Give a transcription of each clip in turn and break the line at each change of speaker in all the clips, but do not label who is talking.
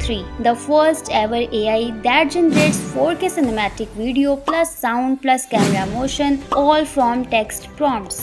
3 the first ever AI that generates 4K cinematic video plus sound plus camera motion all from text prompts۔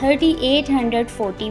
3840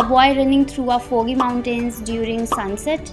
avoid running through a foggy mountains during sunset